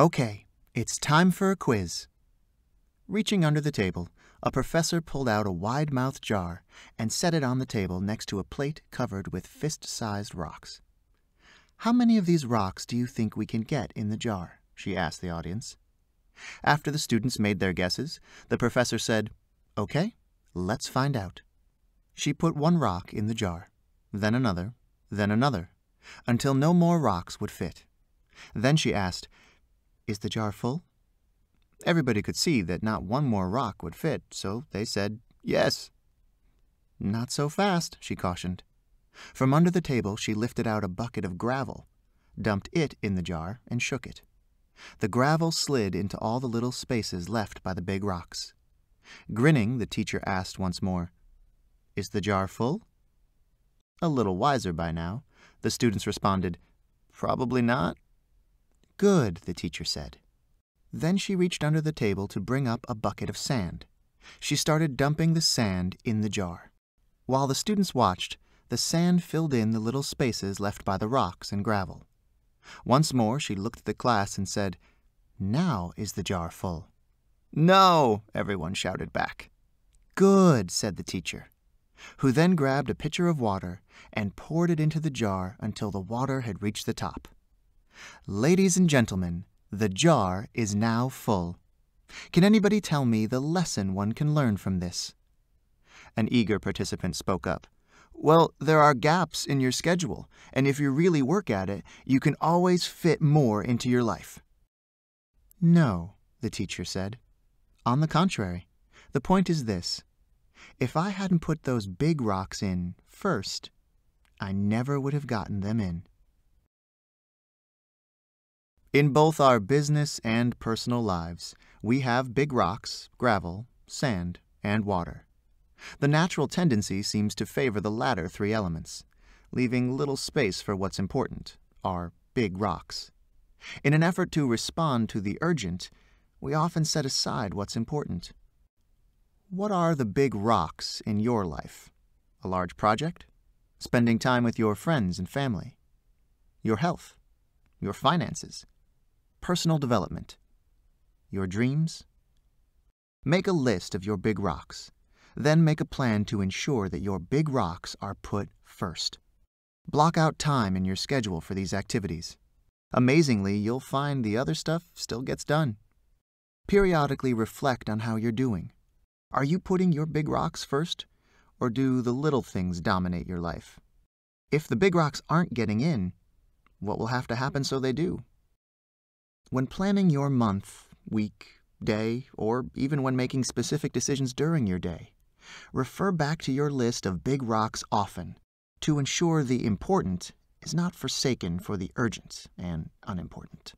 Okay, it's time for a quiz. Reaching under the table, a professor pulled out a wide-mouthed jar and set it on the table next to a plate covered with fist-sized rocks. How many of these rocks do you think we can get in the jar? She asked the audience. After the students made their guesses, the professor said, Okay, let's find out. She put one rock in the jar, then another, until no more rocks would fit. Then she asked, Is the jar full? Everybody could see that not one more rock would fit, so they said, Yes. Not so fast, she cautioned. From under the table, she lifted out a bucket of gravel, dumped it in the jar, and shook it. The gravel slid into all the little spaces left by the big rocks. Grinning, the teacher asked once more, Is the jar full? A little wiser by now, the students responded, Probably not. Good, the teacher said. Then she reached under the table to bring up a bucket of sand. She started dumping the sand in the jar. While the students watched, the sand filled in the little spaces left by the rocks and gravel. Once more she looked at the class and said, Now is the jar full? No, everyone shouted back. Good, said the teacher, who then grabbed a pitcher of water and poured it into the jar until the water had reached the top. Ladies and gentlemen, the jar is now full. Can anybody tell me the lesson one can learn from this? An eager participant spoke up. Well, there are gaps in your schedule, and if you really work at it, you can always fit more into your life. No, the teacher said. On the contrary, the point is this. If I hadn't put those big rocks in first, I never would have gotten them in. In both our business and personal lives, we have big rocks, gravel, sand, and water. The natural tendency seems to favor the latter three elements, leaving little space for what's important, our big rocks. In an effort to respond to the urgent, we often set aside what's important. What are the big rocks in your life? A large project? Spending time with your friends and family? Your health? Your finances? Personal development? Your dreams? Make a list of your big rocks. Then make a plan to ensure that your big rocks are put first. Block out time in your schedule for these activities. Amazingly, you'll find the other stuff still gets done. Periodically reflect on how you're doing. Are you putting your big rocks first, or do the little things dominate your life? If the big rocks aren't getting in, what will have to happen so they do? When planning your month, week, day, or even when making specific decisions during your day, refer back to your list of big rocks often to ensure the important is not forsaken for the urgent and unimportant.